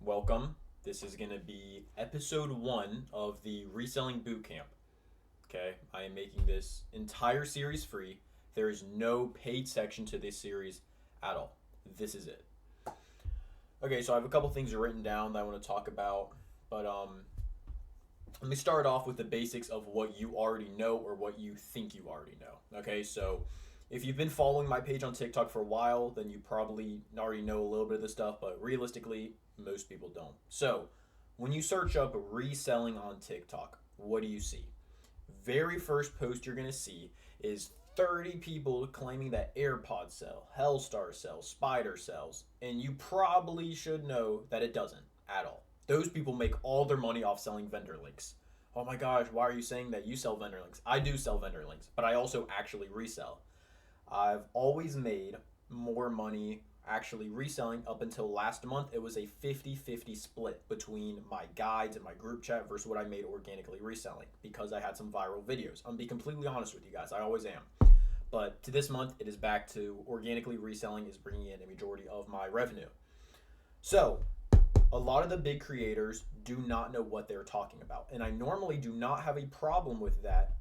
welcome. This is going to be episode 1 of the Reselling Bootcamp. Okay, I am making this entire series free. There is no paid section to this series at all. This is it. Okay, so I have a couple things written down that I want to talk about, but let me start off with the basics of what you already know or what you think you already know. Okay, so if you've been following my page on TikTok for a while, then you probably already know a little bit of this stuff, but realistically, most people don't. So, when you search up reselling on TikTok, what do you see? Very first post you're going to see is 30 people claiming that AirPods sell, Hellstar sells, Spider sells, and you probably should know that it doesn't at all. Those people make all their money off selling vendor links. Oh my gosh, why are you saying that you sell vendor links? I do sell vendor links, but I also actually resell. I've always made more money actually reselling. Up until last month, it was a 50-50 split between my guides and my group chat versus what I made organically reselling because I had some viral videos. I'm gonna be completely honest with you guys, I always am. But to this month, it is back to organically reselling is bringing in a majority of my revenue. So a lot of the big creators do not know what they're talking about, and I normally do not have a problem with that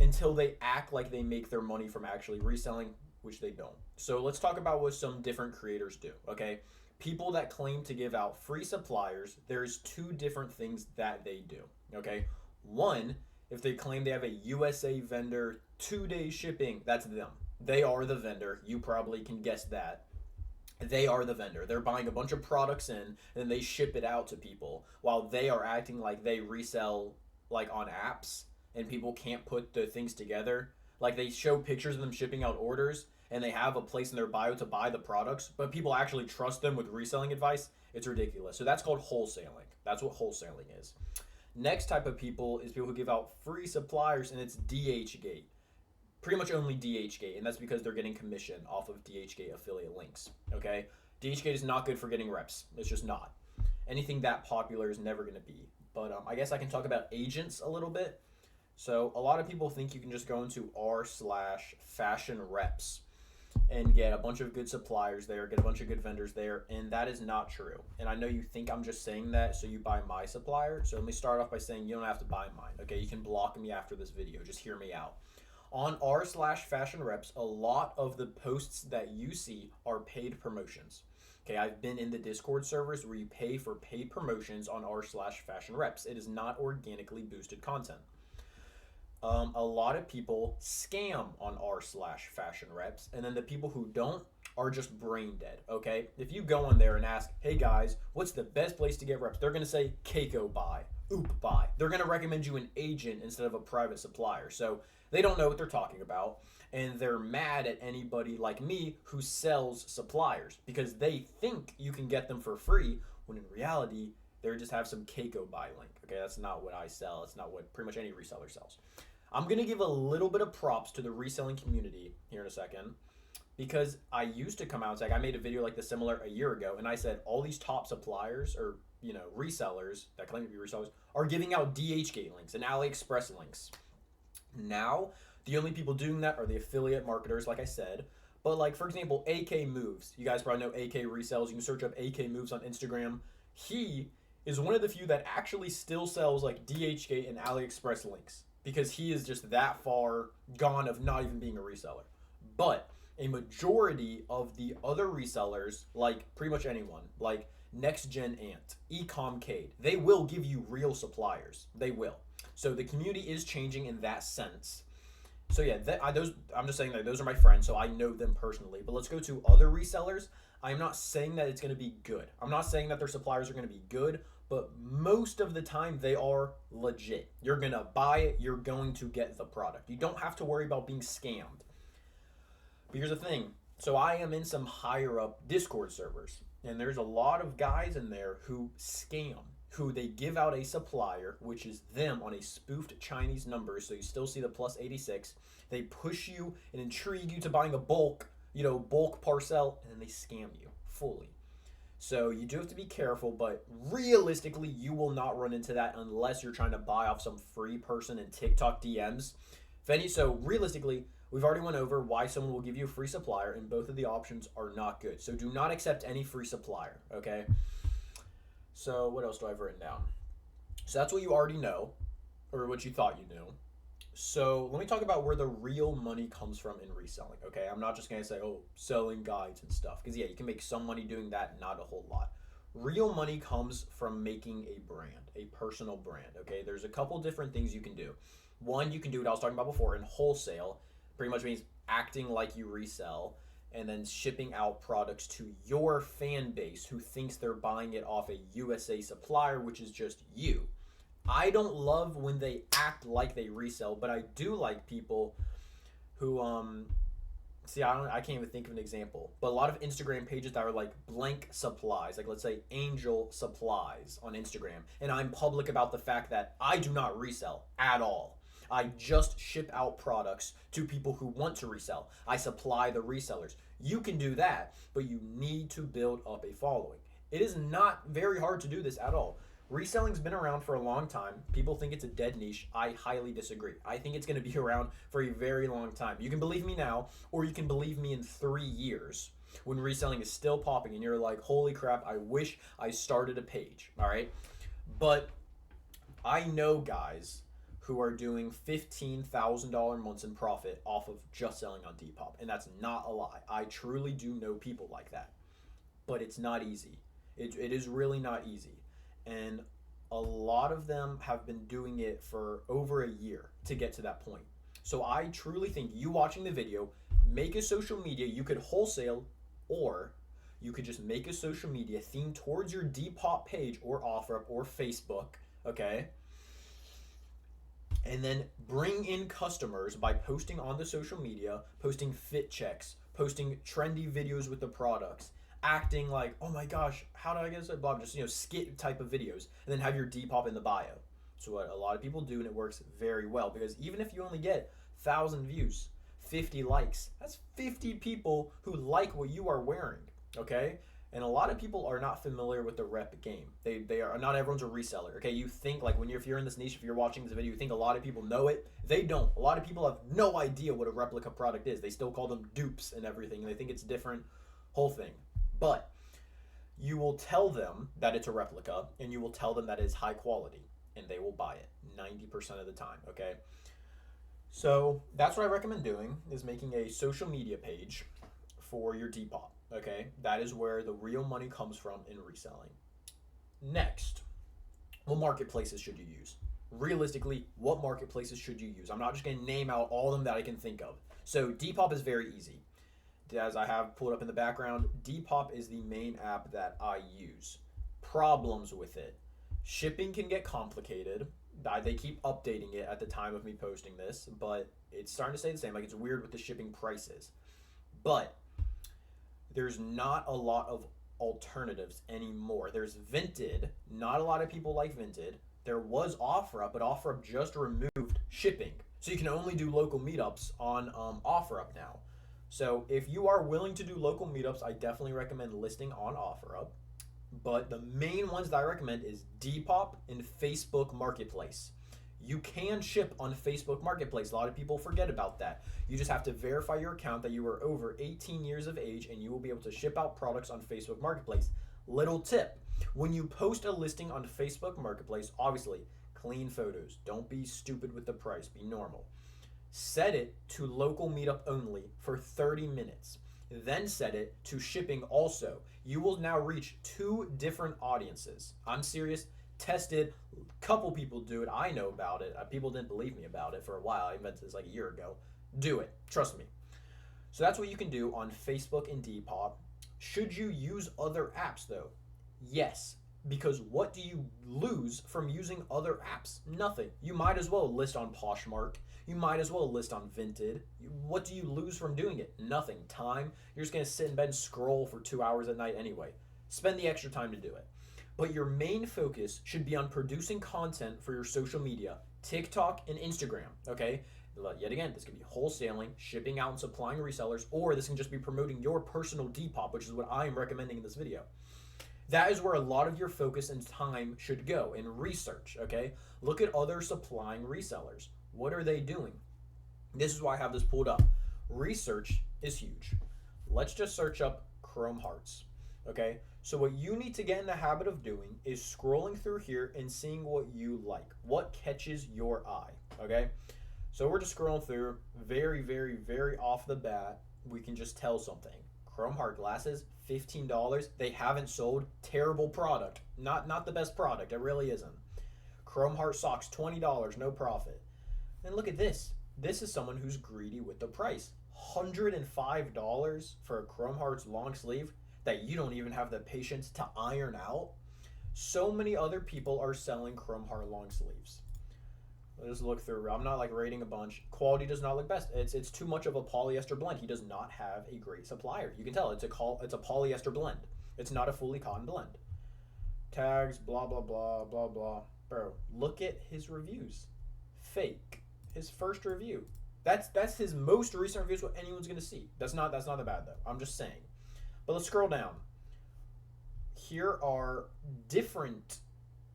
until they act like they make their money from actually reselling, which they don't. So let's talk about what some different creators do, okay? People that claim to give out free suppliers, there's two different things that they do, okay? One, if they claim they have a USA vendor, 2-day shipping, that's them. They are the vendor. You probably can guess that. They are the vendor. They're buying a bunch of products in, and then they ship it out to people while they are acting like they resell like on apps and people can't put the things together. Like they show pictures of them shipping out orders and they have a place in their bio to buy the products, but people actually trust them with reselling advice. It's ridiculous. So that's called wholesaling. That's what wholesaling is. Next type of people is people who give out free suppliers, and it's DHgate. Pretty much only DHgate, and that's because they're getting commission off of DHgate affiliate links. Okay? DHgate is not good for getting reps. It's just not. Anything that popular is never going to be. But I guess I can talk about agents a little bit. So a lot of people think you can just go into r/fashion reps and get a bunch of good suppliers there, get a bunch of good vendors there, and that is not true. And I know you think I'm just saying that so you buy my supplier. So let me start off by saying you don't have to buy mine. Okay, you can block me after this video. Just hear me out. On r/fashion reps, a lot of the posts that you see are paid promotions. Okay, I've been in the Discord servers where you pay for paid promotions on r/fashion reps. It is not organically boosted content. A lot of people scam on r/fashion reps, and then the people who don't are just brain dead, okay? If you go in there and ask, hey guys, what's the best place to get reps? They're going to say Keiko buy, Oop buy. They're going to recommend you an agent instead of a private supplier. So they don't know what they're talking about, and they're mad at anybody like me who sells suppliers because they think you can get them for free when in reality they just have some Keiko buy link. Okay, that's not what I sell. It's not what pretty much any reseller sells. I'm going to give a little bit of props to the reselling community here in a second because I used to come out and say, I made a video like this similar a year ago, and I said all these top suppliers or resellers that claim to be resellers are giving out DHgate links and AliExpress links. Now, the only people doing that are the affiliate marketers, like I said. But like, for example, AK Moves. You guys probably know AK Resells. You can search up AK Moves on Instagram. He is one of the few that actually still sells like DHgate and AliExpress links because he is just that far gone of not even being a reseller. But a majority of the other resellers, like pretty much anyone, like Next Gen Ant, Ecomcade, they will give you real suppliers. They will. So the community is changing in that sense. So yeah, I'm just saying that those are my friends, so I know them personally. But let's go to other resellers. I'm not saying that it's going to be good. I'm not saying that their suppliers are going to be good, but most of the time they are legit. You're going to buy it. You're going to get the product. You don't have to worry about being scammed. But here's the thing. So I am in some higher up Discord servers, and there's a lot of guys in there who scam, who they give out a supplier, which is them on a spoofed Chinese number, so you still see the plus 86. They push you and intrigue you to buying a bulk parcel, and then they scam you fully. So you do have to be careful, but realistically, you will not run into that unless you're trying to buy off some free person in TikTok DMs. So realistically, we've already went over why someone will give you a free supplier, and both of the options are not good. So do not accept any free supplier, okay? So what else do I have written down? So that's what you already know, or what you thought you knew. So let me talk about where the real money comes from in reselling. Okay, I'm not just gonna say, oh, selling guides and stuff, because yeah, you can make some money doing that, not a whole lot. Real money comes from making a brand, a personal brand. Okay, there's a couple different things you can do. One, you can do what I was talking about before in wholesale. Pretty much means acting like you resell and then shipping out products to your fan base who thinks they're buying it off a USA supplier, which is just you. I don't love when they act like they resell, but I do like people who see, I can't even think of an example, but a lot of Instagram pages that are like blank supplies, like let's say Angel Supplies on Instagram, and I'm public about the fact that I do not resell at all. I just ship out products to people who want to resell. I supply the resellers. You can do that, but you need to build up a following. It is not very hard to do this at all. Reselling's been around for a long time. People think it's a dead niche. I highly disagree. I think it's going to be around for a very long time. You can believe me now, or you can believe me in 3 years when reselling is still popping and you're like, holy crap, I wish I started a page. All right. But I know guys who are doing $15,000 months in profit off of just selling on Depop. And that's not a lie. I truly do know people like that. But it's not easy. It is really not easy. And a lot of them have been doing it for over a year to get to that point. So I truly think you watching the video, make a social media. You could wholesale, or you could just make a social media themed towards your Depop page or OfferUp or Facebook, okay? And then bring in customers by posting on the social media, posting fit checks, posting trendy videos with the products, acting like, oh my gosh, how did I get this? Blah, just, skit type of videos, and then have your Depop in the bio. So what a lot of people do, and it works very well, because even if you only get 1,000 views, 50 likes, that's 50 people who like what you are wearing, okay? And a lot of people are not familiar with the rep game. They are not everyone's a reseller. Okay, you think like if you're in this niche, if you're watching this video, you think a lot of people know it. They don't. A lot of people have no idea what a replica product is. They still call them dupes and everything, and they think it's different, whole thing. But you will tell them that it's a replica, and you will tell them that it's high quality, and they will buy it 90% of the time, okay? So that's what I recommend doing, is making a social media page for your Depop, okay? That is where the real money comes from in reselling. Next, what marketplaces should you use? Realistically, what marketplaces should you use? I'm not just going to name out all of them that I can think of. So Depop is very easy. As I have pulled up in the background, Depop is the main app that I use. Problems with it. Shipping can get complicated. They keep updating it at the time of me posting this, but it's starting to stay the same. Like, it's weird with the shipping prices. But there's not a lot of alternatives anymore. There's Vinted. Not a lot of people like Vinted. There was OfferUp, but OfferUp just removed shipping. So you can only do local meetups on OfferUp now. So if you are willing to do local meetups, I definitely recommend listing on OfferUp. But the main ones that I recommend is Depop and Facebook Marketplace. You can ship on Facebook Marketplace. A lot of people forget about that. You just have to verify your account that you are over 18 years of age, and you will be able to ship out products on Facebook Marketplace. Little tip, when you post a listing on Facebook Marketplace, obviously, clean photos. Don't be stupid with the price. Be normal. Set it to local meetup only for 30 minutes. Then set it to shipping also. You will now reach 2 different audiences. I'm serious. Tested. Couple people do it. I know about it. People didn't believe me about it for a while. I invented this like a year ago. Do it. Trust me. So that's what you can do on Facebook and Depop. Should you use other apps though? Yes. Because what do you lose from using other apps? Nothing. You might as well list on Poshmark. You might as well list on Vinted. What do you lose from doing it? Nothing. Time. You're just going to sit in bed and scroll for 2 hours at night anyway. Spend the extra time to do it. But your main focus should be on producing content for your social media, TikTok and Instagram, okay? Yet again, this can be wholesaling, shipping out and supplying resellers, or this can just be promoting your personal Depop, which is what I am recommending in this video. That is where a lot of your focus and time should go in research, okay? Look at other supplying resellers. What are they doing? This is why I have this pulled up. Research is huge. Let's just search up Chrome Hearts. Okay, so what you need to get in the habit of doing is scrolling through here and seeing what you like, what catches your eye. Okay, so we're just scrolling through, very, very, very off the bat, we can just tell something. Chrome Heart glasses, $15. They haven't sold. Terrible product. Not the best product. It really isn't. Chrome Heart socks, $20, no profit. And look at this. This is someone who's greedy with the price. $105 for a Chrome Hearts long sleeve that you don't even have the patience to iron out. So many other people are selling Chrome Heart long sleeves. Let's look through. I'm not like rating a bunch. Quality does not look best. It's too much of a polyester blend. He does not have a great supplier. You can tell it's a polyester blend. It's not a fully cotton blend. Tags, blah blah blah blah blah. Bro, look at his reviews. Fake. His first review. That's his most recent reviews. What anyone's gonna see. That's not that bad though. I'm just saying. But let's scroll down. Here are different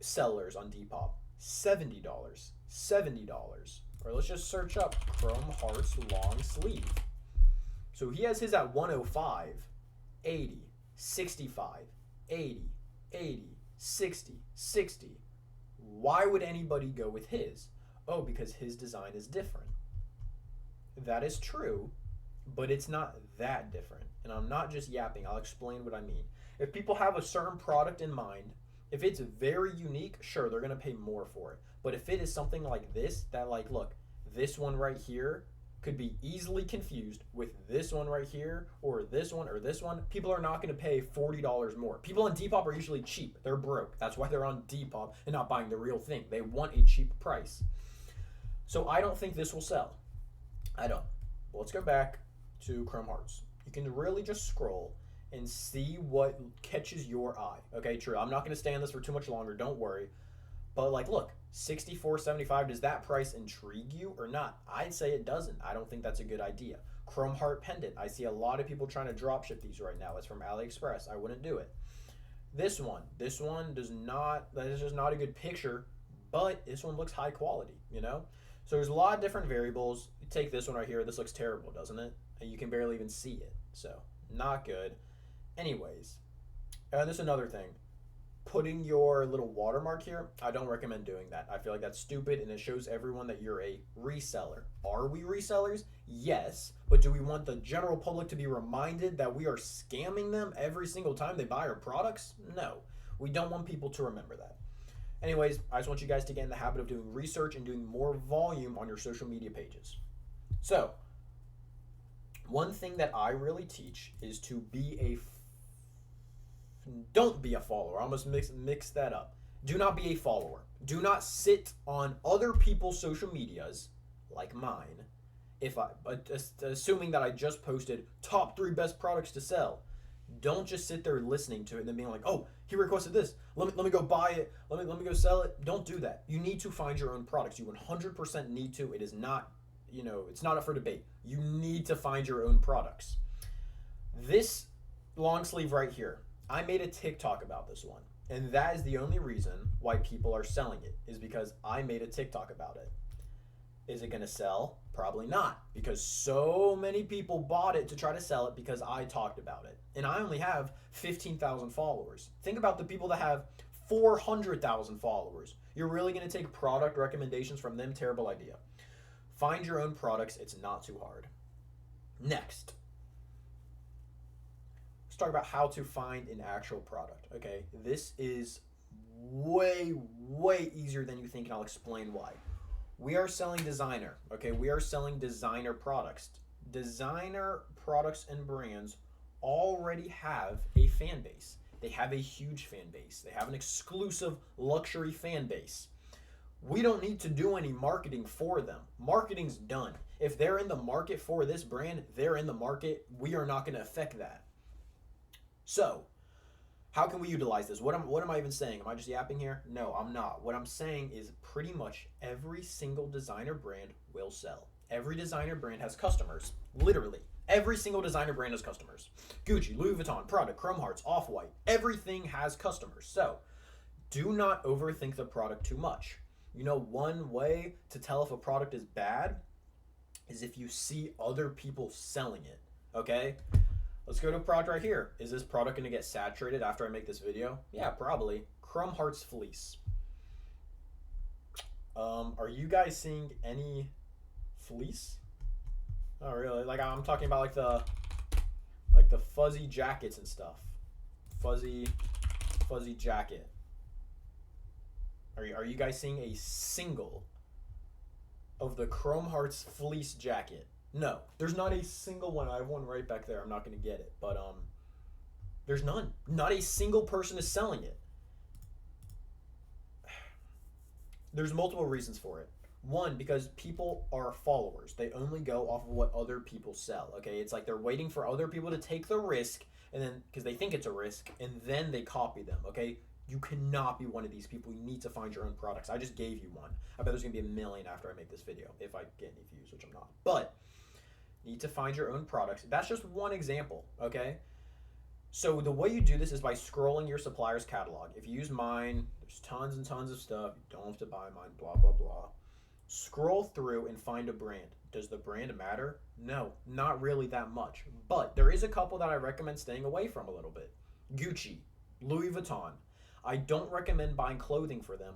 sellers on Depop. $70. $70. Or let's just search up Chrome Hearts long sleeve. So he has his at 105, 80, 65, 80, 80, 60, 60. Why would anybody go with his? Oh, because his design is different. That is true, but it's not that different. And I'm not just yapping. I'll explain what I mean. If people have a certain product in mind, if it's very unique, sure, they're going to pay more for it. But if it is something like this, that like, look, this one right here could be easily confused with this one right here, or this one, people are not going to pay $40 more. People on Depop are usually cheap. They're broke. That's why they're on Depop and not buying the real thing. They want a cheap price. So I don't think this will sell. I don't. Well, let's go back to Chrome Hearts. You can really just scroll and see what catches your eye. Okay, true. I'm not going to stay on this for too much longer. Don't worry. But like, look, $64.75. Does that price intrigue you or not? I'd say it doesn't. I don't think that's a good idea. Chrome Heart pendant. I see a lot of people trying to drop ship these right now. It's from AliExpress. I wouldn't do it. This one does not. That is just not a good picture. But this one looks high quality. You know. So there's a lot of different variables. You take this one right here. This looks terrible, doesn't it? And you can barely even see it. So not good. Anyways, this is another thing. Putting your little watermark here, I don't recommend doing that. I feel like that's stupid and it shows everyone that you're a reseller. Are we resellers? Yes. But do we want the general public to be reminded that we are scamming them every single time they buy our products? No. We don't want people to remember that. Anyways, I just want you guys to get in the habit of doing research and doing more volume on your social media pages. So, one thing that I really teach is to be don't be a follower. I almost mix that up. Do not be a follower. Do not sit on other people's social medias like mine. Assuming that I just posted top 3 best products to sell. Don't just sit there listening to it and then being like, oh, he requested this. Let me go buy it. Let me go sell it. Don't do that. You need to find your own products. You 100% need to. It is not, it's not up for debate. You need to find your own products. This long sleeve right here, I made a TikTok about this one. And that is the only reason why people are selling it, is because I made a TikTok about it. Is it going to sell? Probably not, because so many people bought it to try to sell it because I talked about it. And I only have 15,000 followers. Think about the people that have 400,000 followers. You're really going to take product recommendations from them? Terrible idea. Find your own products. It's not too hard. Next, let's talk about how to find an actual product. Okay, this is way easier than you think, and I'll explain why. We are selling designer. Okay, we are selling designer products. Designer products and brands already have a fan base. They have a huge fan base. They have an exclusive luxury fan base. We don't need to do any marketing for them. Marketing's done. If they're in the market for this brand, they're in the market. We are not going to affect that. So, how can we utilize this? What am I even saying? Am I just yapping here? No, I'm not. What I'm saying is pretty much every single designer brand will sell. Every designer brand has customers. Literally. Every single designer brand has customers. Gucci, Louis Vuitton, Prada, Chrome Hearts, Off-White. Everything has customers. So, do not overthink the product too much. One way to tell if a product is bad is if you see other people selling it. Okay? Let's go to a product right here. Is this product going to get saturated after I make this video? Yeah, probably. Chrome Hearts Fleece. Are you guys seeing any fleece? Oh, really? Like, I'm talking about like the fuzzy jackets and stuff. Fuzzy jacket. Are you guys seeing a single of the Chrome Hearts fleece jacket? No, there's not a single one. I have one right back there. I'm not going to get it, but there's none. Not a single person is selling it. There's multiple reasons for it. One, because people are followers. They only go off of what other people sell. Okay, it's like they're waiting for other people to take the risk, and then because they think it's a risk, and then they copy them. Okay, you cannot be one of these people. You need to find your own products. I just gave you one. I bet there's gonna be a million after I make this video if I get any views, which I'm not. But you need to find your own products. That's just one example. Okay. So the way you do this is by scrolling your supplier's catalog. If you use mine, there's tons and tons of stuff. You don't have to buy mine, blah, blah, blah. Scroll through and find a brand. Does the brand matter? No, not really that much. But there is a couple that I recommend staying away from a little bit. Gucci, Louis Vuitton. I don't recommend buying clothing for them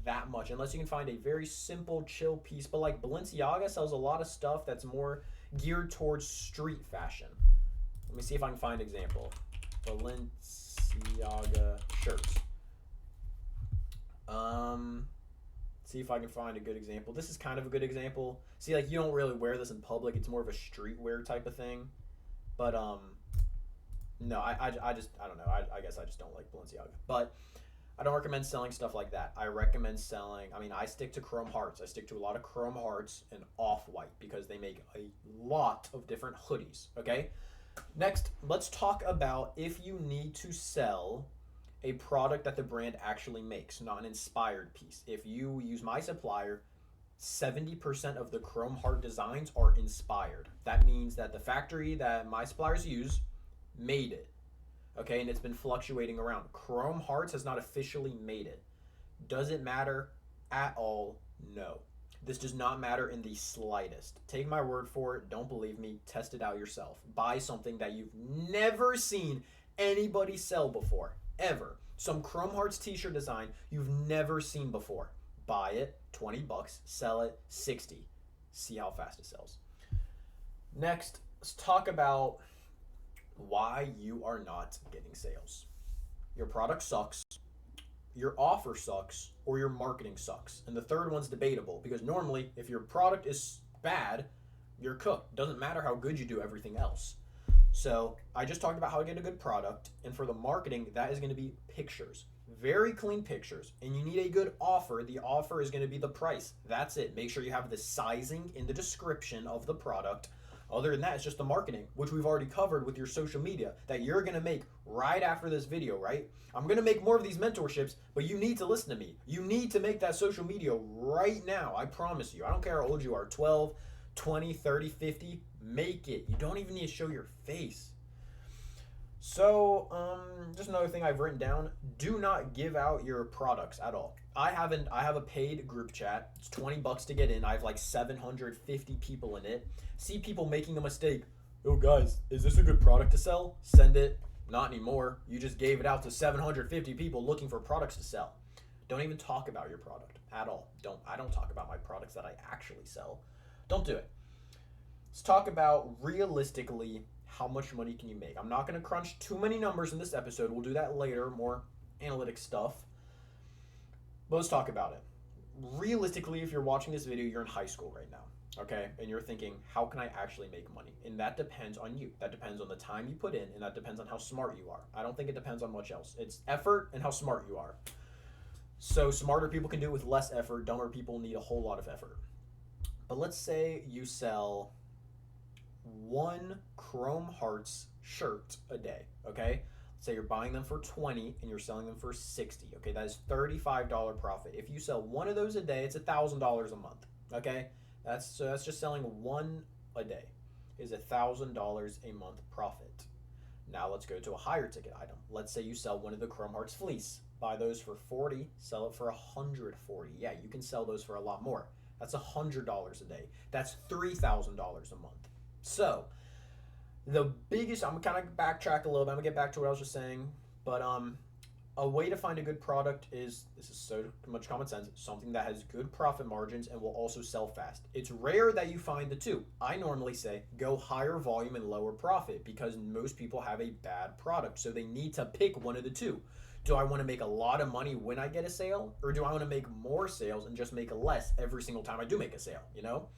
that much unless you can find a very simple, chill piece. But like Balenciaga sells a lot of stuff that's more geared towards street fashion. Let me see if I can find an example. Balenciaga shirts. See if I can find a good example. This is kind of a good example. See, like, you don't really wear this in public. It's more of a streetwear type of thing. But no, I don't know. I guess I just don't like Balenciaga. But I don't recommend selling stuff like that. I recommend selling, I stick to Chrome Hearts. I stick to a lot of Chrome Hearts and Off-White because they make a lot of different hoodies, okay? Next, let's talk about if you need to sell a product that the brand actually makes, not an inspired piece. If you use my supplier, 70% of the Chrome Heart designs are inspired. That means that the factory that my suppliers use made it, okay? And it's been fluctuating around. Chrome Hearts has not officially made it. Does it matter at all? No. This does not matter in the slightest. Take my word for it. Don't believe me. Test it out yourself. Buy something that you've never seen anybody sell before, ever. Some Chrome Hearts t-shirt design you've never seen before. Buy it, 20 bucks, sell it, 60. See how fast it sells. Next, let's talk about why you are not getting sales. Your product sucks. Your offer sucks, or your marketing sucks. And the third one's debatable because normally if your product is bad, you're cooked. Doesn't matter how good you do everything else. So I just talked about how to get a good product, and for the marketing, that is going to be pictures. Very clean pictures, and you need a good offer. The offer is going to be the price. That's it. Make sure you have the sizing in the description of the product. Other than that, it's just the marketing, which we've already covered with your social media that you're going to make right after this video, right? I'm going to make more of these mentorships, but you need to listen to me. You need to make that social media right now. I promise you. I don't care how old you are, 12, 20, 30, 50. Make it. You don't even need to show your face. So, just another thing I've written down. Do not give out your products at all. I have a paid group chat. It's 20 bucks to get in. I have like 750 people in it. See people making a mistake. Oh guys, is this a good product to sell? Send it. Not anymore. You just gave it out to 750 people looking for products to sell. Don't even talk about your product at all. I don't talk about my products that I actually sell. Don't do it. Let's talk about realistically how much money can you make. I'm not going to crunch too many numbers in this episode. We'll do that later, more analytic stuff. But let's talk about it. Realistically, if you're watching this video, you're in high school right now, okay? And you're thinking, how can I actually make money? And that depends on you. That depends on the time you put in, and that depends on how smart you are. I don't think it depends on much else. It's effort and how smart you are. So smarter people can do it with less effort. Dumber people need a whole lot of effort. But let's say you sell one Chrome Hearts shirt a day, okay? Say you're buying them for 20 and you're selling them for 60, okay? That is $35 profit. If you sell one of those a day, it's $1,000 a month, okay? That's just selling one a day is $1,000 a month profit. Now let's go to a higher ticket item. Let's say you sell one of the Chrome Hearts fleece. Buy those for 40, sell it for 140. Yeah, you can sell those for a lot more. That's $100 a day. That's $3,000 a month. So The biggest, I'm gonna kind of backtrack a little bit. I'm gonna get back to what I was just saying, but a way to find a good product is, this is so much common sense, something that has good profit margins and will also sell fast. It's rare that you find the two. I normally say go higher volume and lower profit because most people have a bad product, so they need to pick one of the two. Do I want to make a lot of money when I get a sale, or do I want to make more sales and just make less every single time I do make a sale, you know?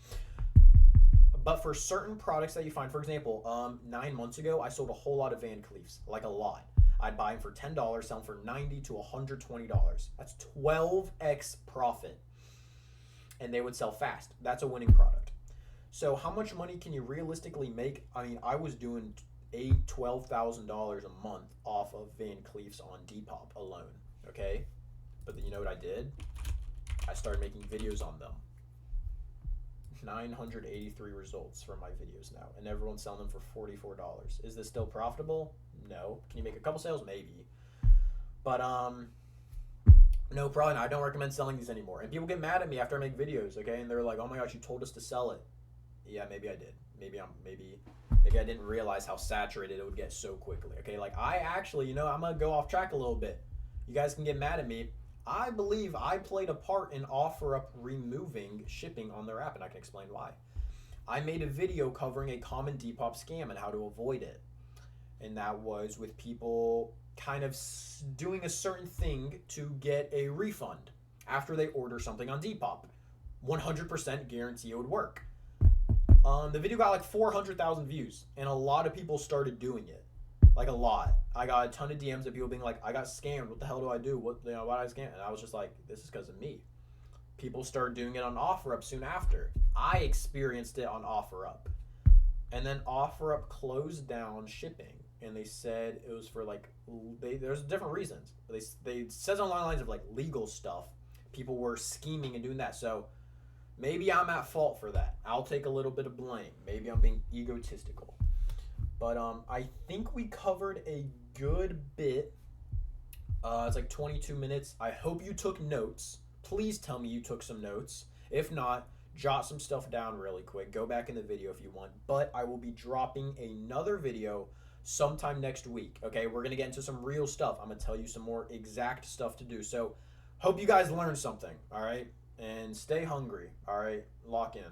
But for certain products that you find, for example, 9 months ago, I sold a whole lot of Van Cleefs, like a lot. I'd buy them for $10, sell them for $90 to $120. That's 12x profit. And they would sell fast. That's a winning product. So how much money can you realistically make? I mean, I was doing $12,000 a month off of Van Cleefs on Depop alone, okay? But then you know what I did? I started making videos on them. 983 results from my videos now, and everyone's selling them for $44. Is this still profitable? No. Can you make a couple sales? Maybe. But no, probably not. I don't recommend selling these anymore. And people get mad at me after I make videos, okay? And they're like, "Oh my gosh, you told us to sell it." Yeah, maybe I did. Maybe I didn't realize how saturated it would get so quickly. Okay, like I actually, I'm gonna go off track a little bit. You guys can get mad at me. I believe I played a part in OfferUp removing shipping on their app, and I can explain why. I made a video covering a common Depop scam and how to avoid it. And that was with people kind of doing a certain thing to get a refund after they order something on Depop. 100% guarantee it would work. The video got like 400,000 views, and a lot of people started doing it. Like a lot. I got a ton of DMs of people being like, "I got scammed. What the hell do I do? Why did I scam?" And I was just like, "This is because of me." People started doing it on OfferUp soon after. I experienced it on OfferUp, and then OfferUp closed down shipping, and they said it was for like there's different reasons. They says on lines of like legal stuff. People were scheming and doing that. So maybe I'm at fault for that. I'll take a little bit of blame. Maybe I'm being egotistical. But I think we covered a good bit. It's like 22 minutes. I hope you took notes. Please tell me you took some notes. If not, jot some stuff down really quick. Go back in the video if you want. But I will be dropping another video sometime next week. Okay, we're going to get into some real stuff. I'm going to tell you some more exact stuff to do. So hope you guys learned something. All right, and stay hungry. All right, lock in.